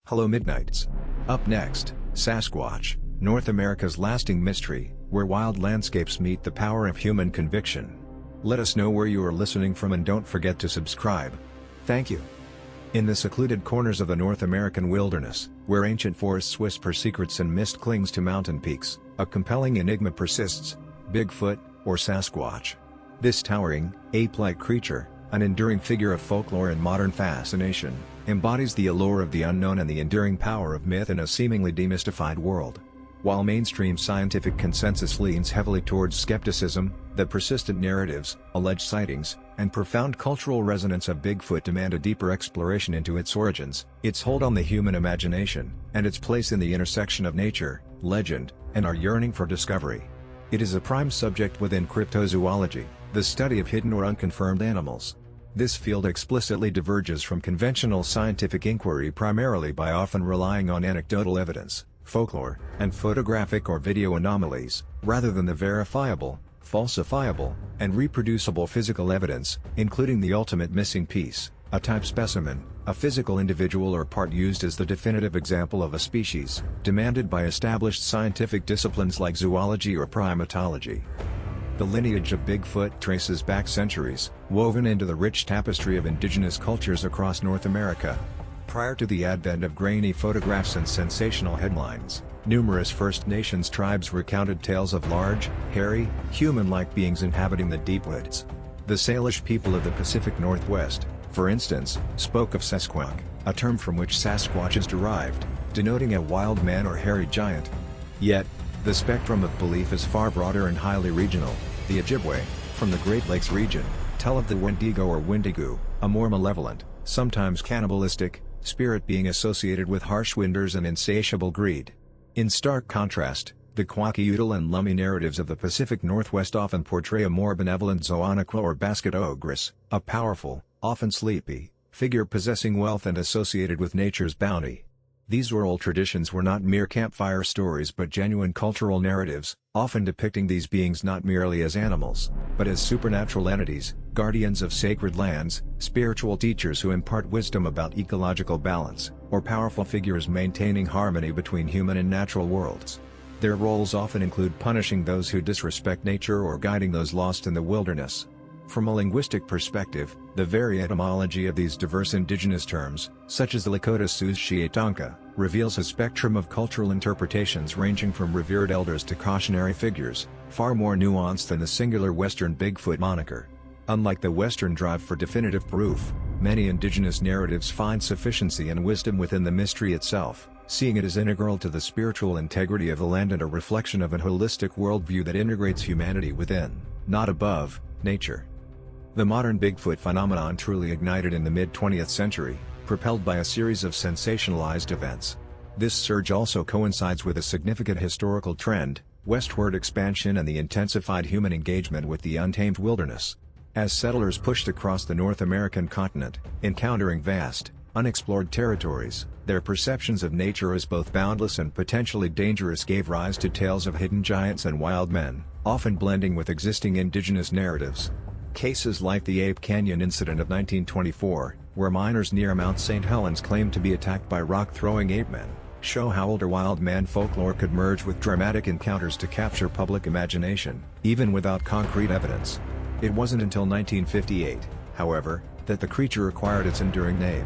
Hello Midnights. Up next, Sasquatch, North America's lasting mystery, where wild landscapes meet the power of human conviction. Let us know where you are listening from and don't forget to subscribe. Thank you. In the secluded corners of the North American wilderness, where ancient forests whisper secrets and mist clings to mountain peaks, a compelling enigma persists: Bigfoot, or Sasquatch. This towering, ape-like creature, an enduring figure of folklore and modern fascination, embodies the allure of the unknown and the enduring power of myth in a seemingly demystified world. While mainstream scientific consensus leans heavily towards skepticism, the persistent narratives, alleged sightings, and profound cultural resonance of Bigfoot demand a deeper exploration into its origins, its hold on the human imagination, and its place in the intersection of nature, legend, and our yearning for discovery. It is a prime subject within cryptozoology, the study of hidden or unconfirmed animals. This field explicitly diverges from conventional scientific inquiry primarily by often relying on anecdotal evidence, folklore, and photographic or video anomalies, rather than the verifiable, falsifiable, and reproducible physical evidence, including the ultimate missing piece, a type specimen, a physical individual or part used as the definitive example of a species, demanded by established scientific disciplines like zoology or primatology. The lineage of Bigfoot traces back centuries, woven into the rich tapestry of indigenous cultures across North America. Prior to the advent of grainy photographs and sensational headlines, numerous First Nations tribes recounted tales of large, hairy, human-like beings inhabiting the deep woods. The Salish people of the Pacific Northwest, for instance, spoke of Sasquatch, a term from which Sasquatch is derived, denoting a wild man or hairy giant. Yet, the spectrum of belief is far broader and highly regional. The Ojibwe, from the Great Lakes region, tell of the Wendigo or Wendigo, a more malevolent, sometimes cannibalistic, spirit being associated with harsh winters and insatiable greed. In stark contrast, the Kwakiutl and Lummi narratives of the Pacific Northwest often portray a more benevolent Zoanakwa or basket ogress, a powerful, often sleepy, figure possessing wealth and associated with nature's bounty. These oral traditions were not mere campfire stories but genuine cultural narratives, often depicting these beings not merely as animals, but as supernatural entities, guardians of sacred lands, spiritual teachers who impart wisdom about ecological balance, or powerful figures maintaining harmony between human and natural worlds. Their roles often include punishing those who disrespect nature or guiding those lost in the wilderness. From a linguistic perspective, the very etymology of these diverse indigenous terms, such as the Lakota Sushiatanka, reveals a spectrum of cultural interpretations ranging from revered elders to cautionary figures, far more nuanced than the singular Western Bigfoot moniker. Unlike the Western drive for definitive proof, many indigenous narratives find sufficiency and wisdom within the mystery itself, seeing it as integral to the spiritual integrity of the land and a reflection of a holistic worldview that integrates humanity within, not above, nature. The modern Bigfoot phenomenon truly ignited in the mid-20th century, propelled by a series of sensationalized events. This surge also coincides with a significant historical trend, westward expansion and the intensified human engagement with the untamed wilderness. As settlers pushed across the North American continent, encountering vast, unexplored territories, their perceptions of nature as both boundless and potentially dangerous gave rise to tales of hidden giants and wild men, often blending with existing indigenous narratives. Cases like the Ape Canyon incident of 1924, where miners near Mount St. Helens claimed to be attacked by rock-throwing ape men, show how older wild man folklore could merge with dramatic encounters to capture public imagination, even without concrete evidence. It wasn't until 1958, however, that the creature acquired its enduring name.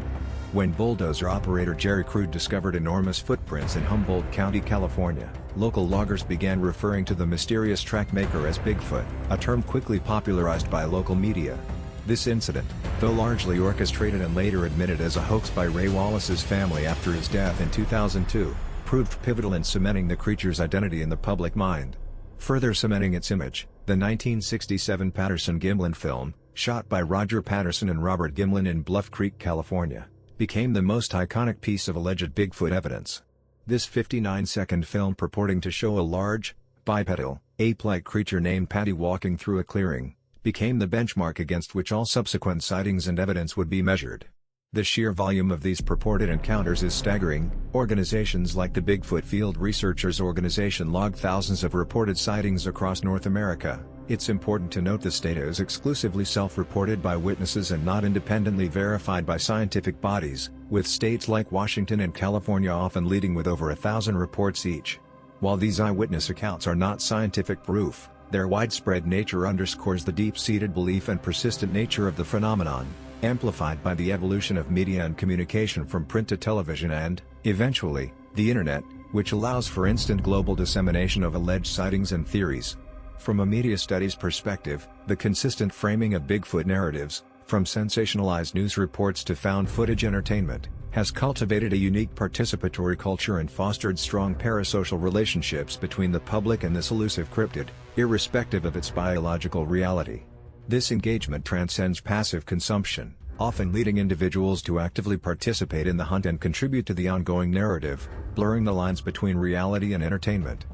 When bulldozer operator Jerry Crude discovered enormous footprints in Humboldt County, California, local loggers began referring to the mysterious track maker as Bigfoot, a term quickly popularized by local media. This incident, though largely orchestrated and later admitted as a hoax by Ray Wallace's family after his death in 2002, proved pivotal in cementing the creature's identity in the public mind. Further cementing its image, the 1967 Patterson-Gimlin film, shot by Roger Patterson and Robert Gimlin in Bluff Creek, California, became the most iconic piece of alleged Bigfoot evidence. This 59-second film purporting to show a large, bipedal, ape-like creature named Patty walking through a clearing, became the benchmark against which all subsequent sightings and evidence would be measured. The sheer volume of these purported encounters is staggering. Organizations like the Bigfoot Field Researchers Organization logged thousands of reported sightings across North America, It's important to note this data is exclusively self-reported by witnesses and not independently verified by scientific bodies, with states like Washington and California often leading with over 1,000 reports each. While these eyewitness accounts are not scientific proof, their widespread nature underscores the deep-seated belief and persistent nature of the phenomenon, amplified by the evolution of media and communication from print to television and, eventually, the Internet, which allows for instant global dissemination of alleged sightings and theories. From a media studies perspective, the consistent framing of Bigfoot narratives, from sensationalized news reports to found footage entertainment, has cultivated a unique participatory culture and fostered strong parasocial relationships between the public and this elusive cryptid, irrespective of its biological reality. This engagement transcends passive consumption, often leading individuals to actively participate in the hunt and contribute to the ongoing narrative, blurring the lines between reality and entertainment.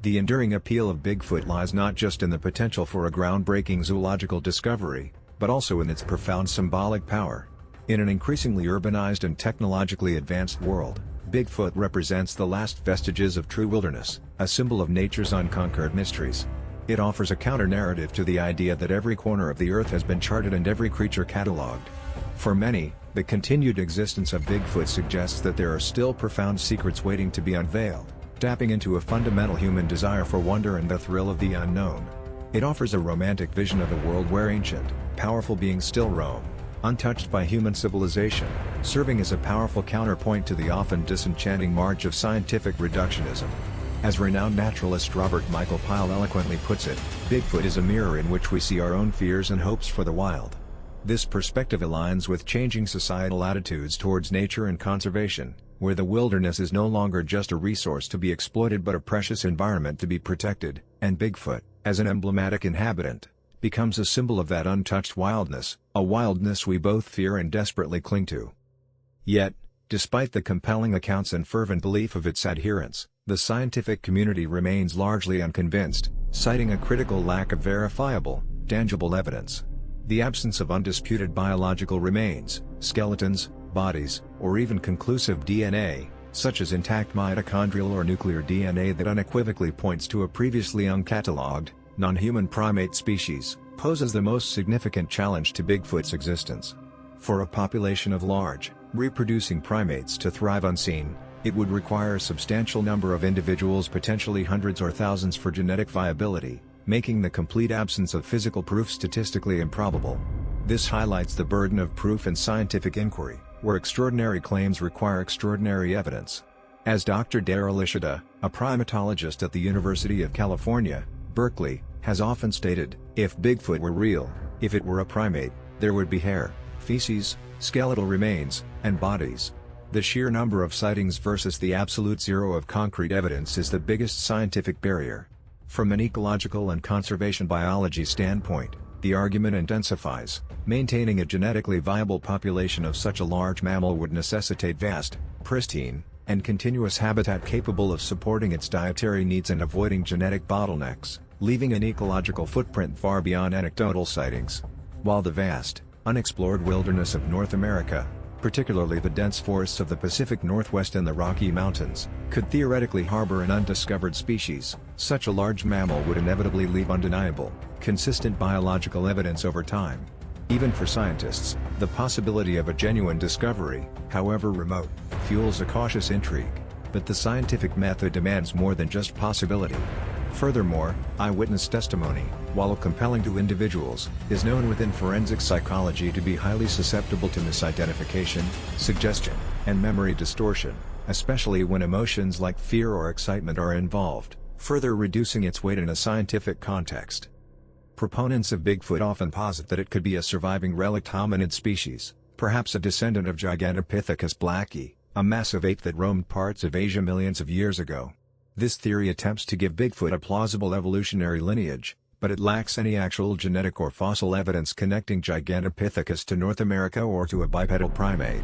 The enduring appeal of Bigfoot lies not just in the potential for a groundbreaking zoological discovery, but also in its profound symbolic power. In an increasingly urbanized and technologically advanced world, Bigfoot represents the last vestiges of true wilderness, a symbol of nature's unconquered mysteries. It offers a counter-narrative to the idea that every corner of the earth has been charted and every creature cataloged. For many, the continued existence of Bigfoot suggests that there are still profound secrets waiting to be unveiled, tapping into a fundamental human desire for wonder and the thrill of the unknown. It offers a romantic vision of a world where ancient, powerful beings still roam, untouched by human civilization, serving as a powerful counterpoint to the often disenchanting march of scientific reductionism. As renowned naturalist Robert Michael Pyle eloquently puts it, Bigfoot is a mirror in which we see our own fears and hopes for the wild. This perspective aligns with changing societal attitudes towards nature and conservation, where the wilderness is no longer just a resource to be exploited but a precious environment to be protected, and Bigfoot, as an emblematic inhabitant, becomes a symbol of that untouched wildness, a wildness we both fear and desperately cling to. Yet, despite the compelling accounts and fervent belief of its adherents, the scientific community remains largely unconvinced, citing a critical lack of verifiable, tangible evidence. The absence of undisputed biological remains, skeletons, bodies, or even conclusive DNA, such as intact mitochondrial or nuclear DNA that unequivocally points to a previously uncatalogued, non-human primate species, poses the most significant challenge to Bigfoot's existence. For a population of large, reproducing primates to thrive unseen, it would require a substantial number of individuals, potentially hundreds or thousands, for genetic viability, making the complete absence of physical proof statistically improbable. This highlights the burden of proof in scientific inquiry, where extraordinary claims require extraordinary evidence. As Dr. Daryl Ishida, a primatologist at the University of California, Berkeley, has often stated, if Bigfoot were real, if it were a primate, there would be hair, feces, skeletal remains, and bodies. The sheer number of sightings versus the absolute zero of concrete evidence is the biggest scientific barrier. From an ecological and conservation biology standpoint, the argument intensifies. Maintaining a genetically viable population of such a large mammal would necessitate vast, pristine, and continuous habitat capable of supporting its dietary needs and avoiding genetic bottlenecks, leaving an ecological footprint far beyond anecdotal sightings. While the vast, unexplored wilderness of North America, particularly the dense forests of the Pacific Northwest and the Rocky Mountains, could theoretically harbor an undiscovered species, such a large mammal would inevitably leave undeniable, consistent biological evidence over time. Even for scientists, the possibility of a genuine discovery, however remote, fuels a cautious intrigue, but the scientific method demands more than just possibility. Furthermore, eyewitness testimony, while compelling to individuals, is known within forensic psychology to be highly susceptible to misidentification, suggestion, and memory distortion, especially when emotions like fear or excitement are involved, further reducing its weight in a scientific context. Proponents of Bigfoot often posit that it could be a surviving relict hominid species, perhaps a descendant of Gigantopithecus blacki, a massive ape that roamed parts of Asia millions of years ago. This theory attempts to give Bigfoot a plausible evolutionary lineage, but it lacks any actual genetic or fossil evidence connecting Gigantopithecus to North America or to a bipedal primate.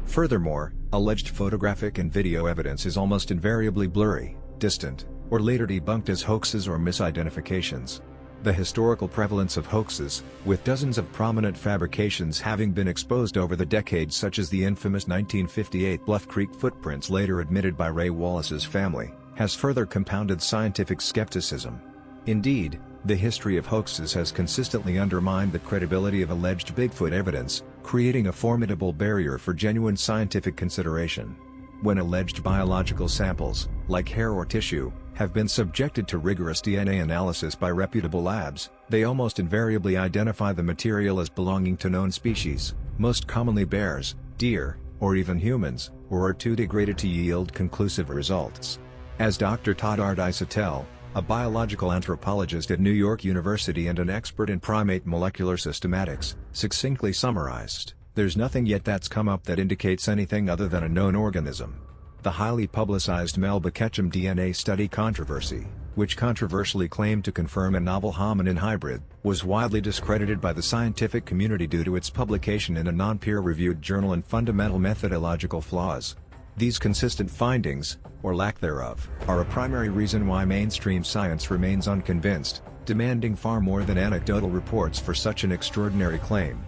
Furthermore, alleged photographic and video evidence is almost invariably blurry, distant, or later debunked as hoaxes or misidentifications. The historical prevalence of hoaxes, with dozens of prominent fabrications having been exposed over the decades, such as the infamous 1958 Bluff Creek footprints later admitted by Ray Wallace's family, has further compounded scientific skepticism. Indeed, The history of hoaxes has consistently undermined the credibility of alleged Bigfoot evidence, creating a formidable barrier for genuine scientific consideration. When alleged biological samples, like hair or tissue, have been subjected to rigorous DNA analysis by reputable labs, they almost invariably identify the material as belonging to known species, most commonly bears, deer, or even humans, or are too degraded to yield conclusive results. As Dr. Todd Ardisatell, a biological anthropologist at New York University and an expert in primate molecular systematics, succinctly summarized, "There's nothing yet that's come up that indicates anything other than a known organism." The highly publicized Melba Ketchum DNA study controversy, which controversially claimed to confirm a novel hominin hybrid, was widely discredited by the scientific community due to its publication in a non-peer-reviewed journal and fundamental methodological flaws. These consistent findings, or lack thereof, are a primary reason why mainstream science remains unconvinced, demanding far more than anecdotal reports for such an extraordinary claim.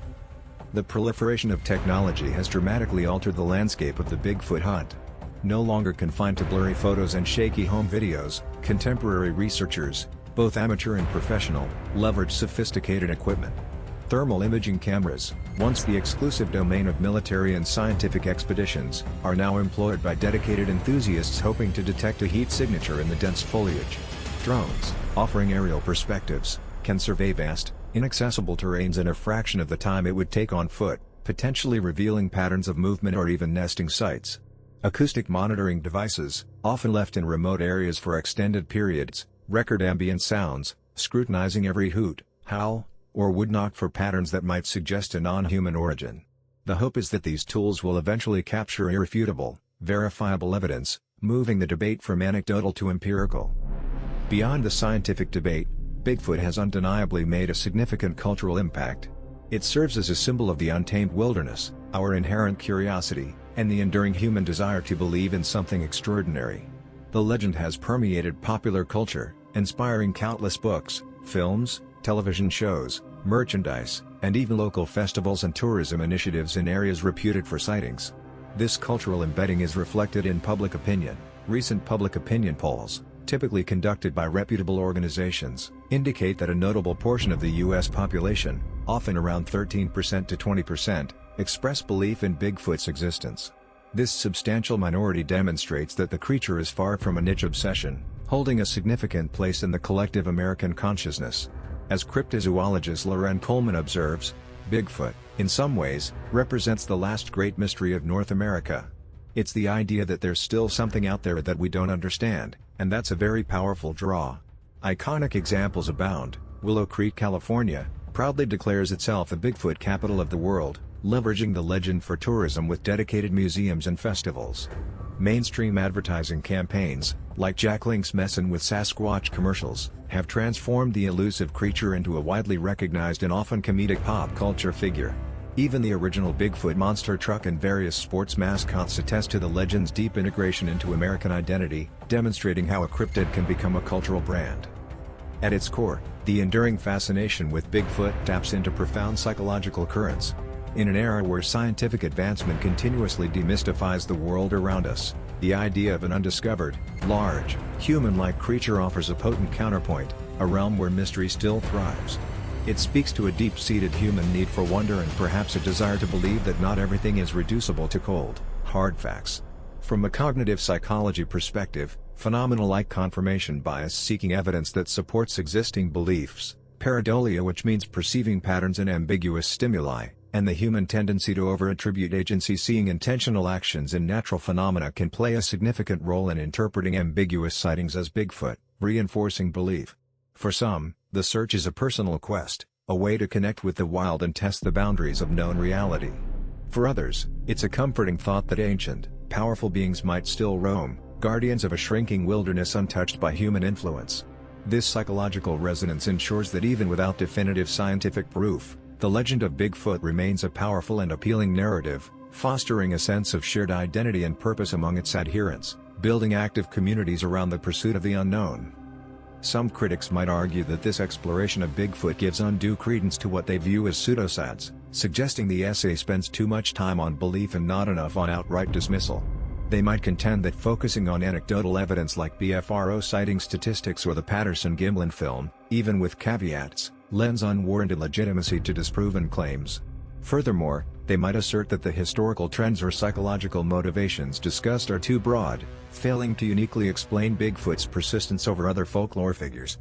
The proliferation of technology has dramatically altered the landscape of the Bigfoot hunt. No longer confined to blurry photos and shaky home videos, contemporary researchers, both amateur and professional, leverage sophisticated equipment. Thermal imaging cameras, once the exclusive domain of military and scientific expeditions, are now employed by dedicated enthusiasts hoping to detect a heat signature in the dense foliage. Drones, offering aerial perspectives, can survey vast, inaccessible terrains in a fraction of the time it would take on foot, potentially revealing patterns of movement or even nesting sites. Acoustic monitoring devices, often left in remote areas for extended periods, record ambient sounds, scrutinizing every hoot, howl, or wood knock for patterns that might suggest a non-human origin. The hope is that these tools will eventually capture irrefutable, verifiable evidence, moving the debate from anecdotal to empirical. Beyond the scientific debate, Bigfoot has undeniably made a significant cultural impact. It serves as a symbol of the untamed wilderness, our inherent curiosity, and the enduring human desire to believe in something extraordinary. The legend has permeated popular culture, inspiring countless books, films, television shows, merchandise, and even local festivals and tourism initiatives in areas reputed for sightings. This cultural embedding is reflected in public opinion. Recent public opinion polls, typically conducted by reputable organizations, indicate that a notable portion of the U.S. population, often around 13% to 20%, express belief in Bigfoot's existence. This substantial minority demonstrates that the creature is far from a niche obsession, holding a significant place in the collective American consciousness. As cryptozoologist Loren Coleman observes, Bigfoot, in some ways, represents the last great mystery of North America. It's the idea that there's still something out there that we don't understand, and that's a very powerful draw. Iconic examples abound. Willow Creek, California, proudly declares itself the Bigfoot capital of the world, leveraging the legend for tourism with dedicated museums and festivals. Mainstream advertising campaigns, like Jack Link's Messin' with Sasquatch commercials, have transformed the elusive creature into a widely recognized and often comedic pop culture figure. Even the original Bigfoot monster truck and various sports mascots attest to the legend's deep integration into American identity, demonstrating how a cryptid can become a cultural brand. At its core, the enduring fascination with Bigfoot taps into profound psychological currents. In an era where scientific advancement continuously demystifies the world around us, the idea of an undiscovered, large, human-like creature offers a potent counterpoint, a realm where mystery still thrives. It speaks to a deep-seated human need for wonder and perhaps a desire to believe that not everything is reducible to cold, hard facts. From a cognitive psychology perspective, phenomena like confirmation bias seeking evidence that supports existing beliefs, pareidolia, which means perceiving patterns in ambiguous stimuli, and the human tendency to over-attribute agency seeing intentional actions in natural phenomena can play a significant role in interpreting ambiguous sightings as Bigfoot, reinforcing belief. For some, the search is a personal quest, a way to connect with the wild and test the boundaries of known reality. For others, it's a comforting thought that ancient, powerful beings might still roam, guardians of a shrinking wilderness untouched by human influence. This psychological resonance ensures that even without definitive scientific proof, the legend of Bigfoot remains a powerful and appealing narrative, fostering a sense of shared identity and purpose among its adherents, building active communities around the pursuit of the unknown. Some critics might argue that this exploration of Bigfoot gives undue credence to what they view as pseudoscience, suggesting the essay spends too much time on belief and not enough on outright dismissal. They might contend that focusing on anecdotal evidence like BFRO sighting statistics or the Patterson-Gimlin film, even with caveats, lends unwarranted legitimacy to disproven claims. Furthermore, they might assert that the historical trends or psychological motivations discussed are too broad, failing to uniquely explain Bigfoot's persistence over other folklore figures.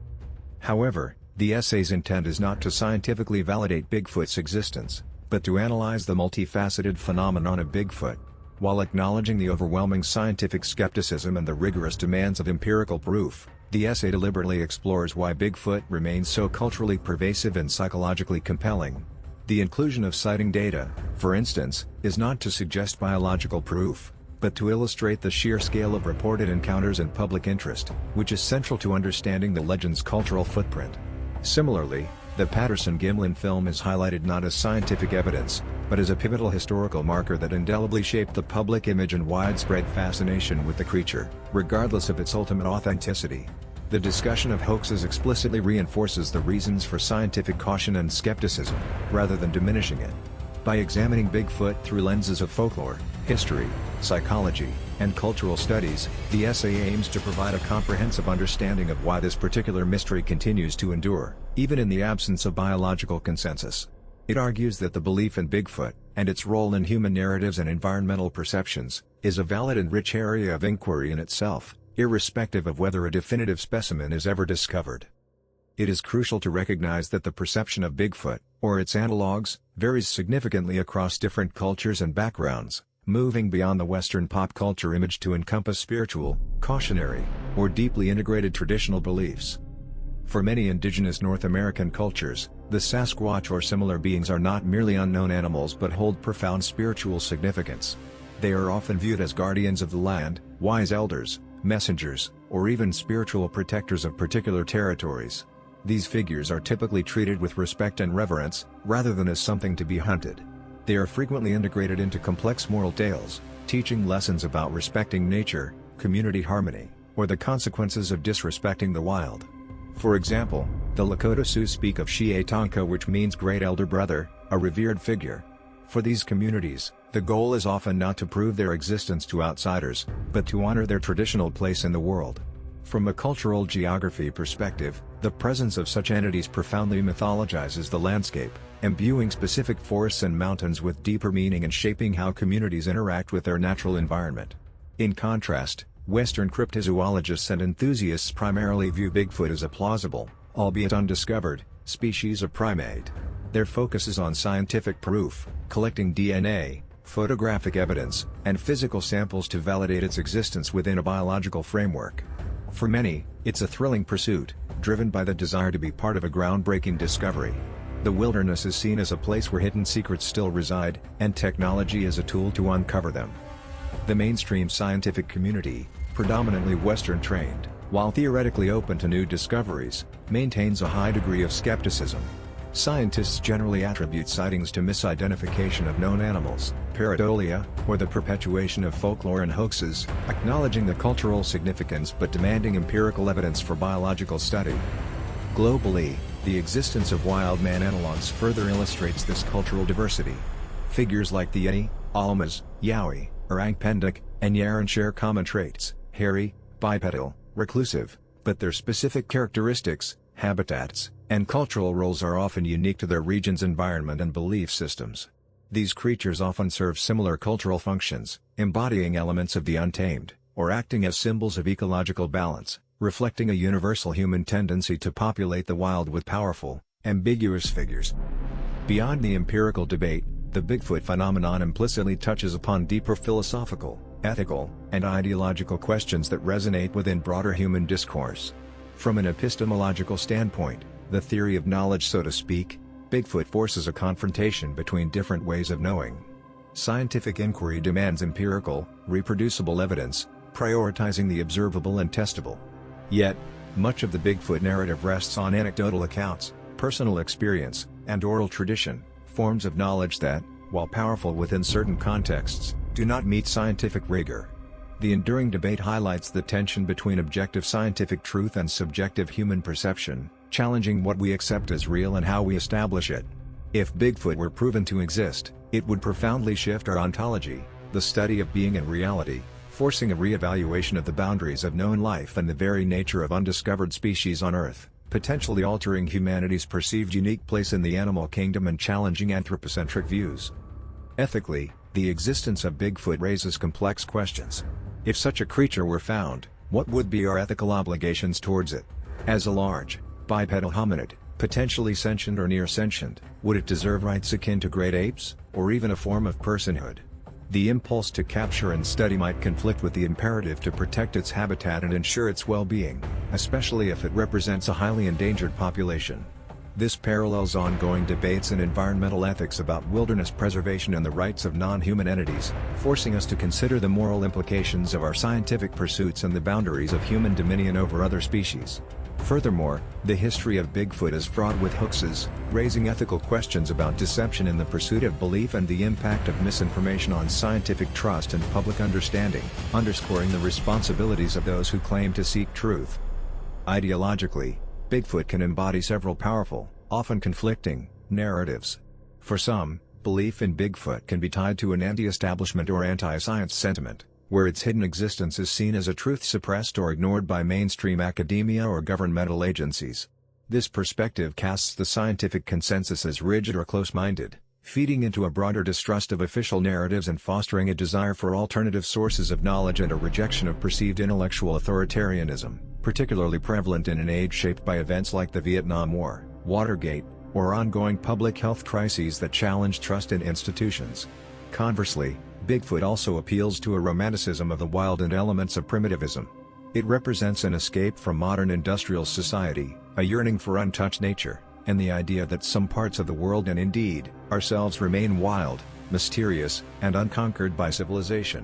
However, the essay's intent is not to scientifically validate Bigfoot's existence, but to analyze the multifaceted phenomenon of Bigfoot. While acknowledging the overwhelming scientific skepticism and the rigorous demands of empirical proof, the essay deliberately explores why Bigfoot remains so culturally pervasive and psychologically compelling. The inclusion of sighting data, for instance, is not to suggest biological proof, but to illustrate the sheer scale of reported encounters and public interest, which is central to understanding the legend's cultural footprint. Similarly, the Patterson-Gimlin film is highlighted not as scientific evidence, but as a pivotal historical marker that indelibly shaped the public image and widespread fascination with the creature, regardless of its ultimate authenticity. The discussion of hoaxes explicitly reinforces the reasons for scientific caution and skepticism, rather than diminishing it. By examining Bigfoot through lenses of folklore, history, psychology, and cultural studies, the essay aims to provide a comprehensive understanding of why this particular mystery continues to endure, even in the absence of biological consensus. It argues that the belief in Bigfoot, and its role in human narratives and environmental perceptions, is a valid and rich area of inquiry in itself, irrespective of whether a definitive specimen is ever discovered. It is crucial to recognize that the perception of Bigfoot, or its analogs, varies significantly across different cultures and backgrounds, moving beyond the Western pop culture image to encompass spiritual, cautionary, or deeply integrated traditional beliefs. For many indigenous North American cultures, the Sasquatch or similar beings are not merely unknown animals but hold profound spiritual significance. They are often viewed as guardians of the land, wise elders, messengers, or even spiritual protectors of particular territories. These figures are typically treated with respect and reverence, rather than as something to be hunted. They are frequently integrated into complex moral tales, teaching lessons about respecting nature, community harmony, or the consequences of disrespecting the wild. For example, the Lakota Sioux speak of Shiatonka, which means great elder brother, a revered figure. For these communities, the goal is often not to prove their existence to outsiders, but to honor their traditional place in the world. From a cultural geography perspective, the presence of such entities profoundly mythologizes the landscape, imbuing specific forests and mountains with deeper meaning and shaping how communities interact with their natural environment. In contrast, Western cryptozoologists and enthusiasts primarily view Bigfoot as a plausible, albeit undiscovered, species of primate. Their focus is on scientific proof, collecting DNA, photographic evidence, and physical samples to validate its existence within a biological framework. For many, it's a thrilling pursuit, driven by the desire to be part of a groundbreaking discovery. The wilderness is seen as a place where hidden secrets still reside, and technology as a tool to uncover them. The mainstream scientific community, predominantly Western trained, while theoretically open to new discoveries, maintains a high degree of skepticism. Scientists generally attribute sightings to misidentification of known animals, pareidolia, or the perpetuation of folklore and hoaxes, acknowledging the cultural significance but demanding empirical evidence for biological study. Globally, the existence of wild man analogs further illustrates this cultural diversity. Figures like the Yeti, Almaz, Yowie, Orang-Pendek, and Yaren share common traits: hairy, bipedal, reclusive, but their specific characteristics, habitats, and cultural roles are often unique to their region's environment and belief systems. These creatures often serve similar cultural functions, embodying elements of the untamed, or acting as symbols of ecological balance, reflecting a universal human tendency to populate the wild with powerful, ambiguous figures. Beyond the empirical debate, the Bigfoot phenomenon implicitly touches upon deeper philosophical, ethical, and ideological questions that resonate within broader human discourse. From an epistemological standpoint, the theory of knowledge, so to speak, Bigfoot forces a confrontation between different ways of knowing. Scientific inquiry demands empirical, reproducible evidence, prioritizing the observable and testable. Yet, much of the Bigfoot narrative rests on anecdotal accounts, personal experience, and oral tradition, forms of knowledge that, while powerful within certain contexts, do not meet scientific rigor. The enduring debate highlights the tension between objective scientific truth and subjective human perception, challenging what we accept as real and how we establish it. If Bigfoot were proven to exist, it would profoundly shift our ontology, the study of being and reality, forcing a re-evaluation of the boundaries of known life and the very nature of undiscovered species on Earth, potentially altering humanity's perceived unique place in the animal kingdom and challenging anthropocentric views. Ethically, the existence of Bigfoot raises complex questions. If such a creature were found, what would be our ethical obligations towards it? As a large, bipedal hominid, potentially sentient or near sentient, would it deserve rights akin to great apes, or even a form of personhood? The impulse to capture and study might conflict with the imperative to protect its habitat and ensure its well-being, especially if it represents a highly endangered population. This parallels ongoing debates in environmental ethics about wilderness preservation and the rights of non-human entities, forcing us to consider the moral implications of our scientific pursuits and the boundaries of human dominion over other species. Furthermore, the history of Bigfoot is fraught with hoaxes, raising ethical questions about deception in the pursuit of belief and the impact of misinformation on scientific trust and public understanding, underscoring the responsibilities of those who claim to seek truth. Ideologically, Bigfoot can embody several powerful, often conflicting, narratives. For some, belief in Bigfoot can be tied to an anti-establishment or anti-science sentiment, where its hidden existence is seen as a truth suppressed or ignored by mainstream academia or governmental agencies. This perspective casts the scientific consensus as rigid or close-minded, feeding into a broader distrust of official narratives and fostering a desire for alternative sources of knowledge and a rejection of perceived intellectual authoritarianism, particularly prevalent in an age shaped by events like the Vietnam War, Watergate, or ongoing public health crises that challenge trust in institutions. Conversely, Bigfoot also appeals to a romanticism of the wild and elements of primitivism. It represents an escape from modern industrial society, a yearning for untouched nature, and the idea that some parts of the world and indeed, ourselves remain wild, mysterious, and unconquered by civilization.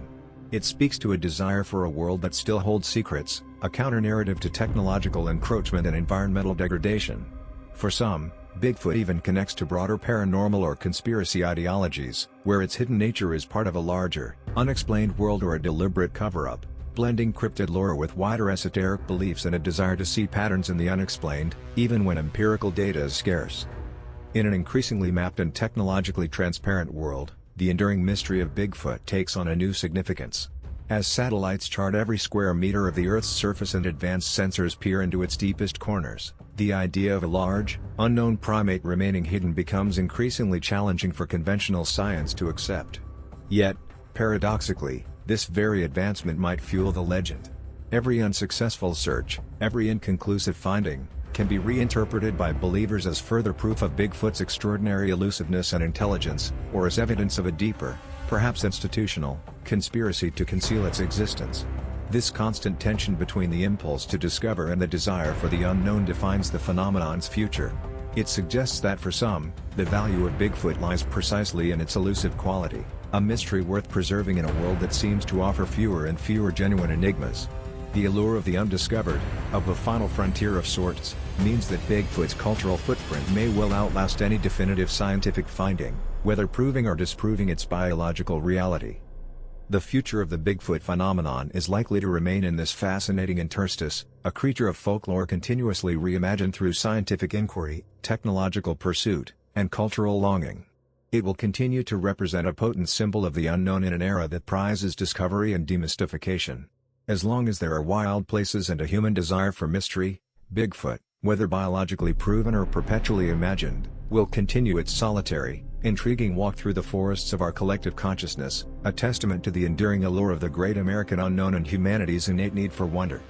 It speaks to a desire for a world that still holds secrets, a counter-narrative to technological encroachment and environmental degradation. For some, Bigfoot even connects to broader paranormal or conspiracy ideologies, where its hidden nature is part of a larger, unexplained world or a deliberate cover-up, blending cryptid lore with wider esoteric beliefs and a desire to see patterns in the unexplained, even when empirical data is scarce. In an increasingly mapped and technologically transparent world, the enduring mystery of Bigfoot takes on a new significance. As satellites chart every square meter of the Earth's surface and advanced sensors peer into its deepest corners, the idea of a large, unknown primate remaining hidden becomes increasingly challenging for conventional science to accept. Yet, paradoxically, this very advancement might fuel the legend. Every unsuccessful search, every inconclusive finding, can be reinterpreted by believers as further proof of Bigfoot's extraordinary elusiveness and intelligence, or as evidence of a deeper, perhaps institutional, conspiracy to conceal its existence. This constant tension between the impulse to discover and the desire for the unknown defines the phenomenon's future. It suggests that for some, the value of Bigfoot lies precisely in its elusive quality, a mystery worth preserving in a world that seems to offer fewer and fewer genuine enigmas. The allure of the undiscovered, of a final frontier of sorts, means that Bigfoot's cultural footprint may well outlast any definitive scientific finding, whether proving or disproving its biological reality. The future of the Bigfoot phenomenon is likely to remain in this fascinating interstice, a creature of folklore continuously reimagined through scientific inquiry, technological pursuit, and cultural longing. It will continue to represent a potent symbol of the unknown in an era that prizes discovery and demystification. As long as there are wild places and a human desire for mystery, Bigfoot, whether biologically proven or perpetually imagined, will continue its solitary, intriguing walk through the forests of our collective consciousness, a testament to the enduring allure of the great American unknown and humanity's innate need for wonder.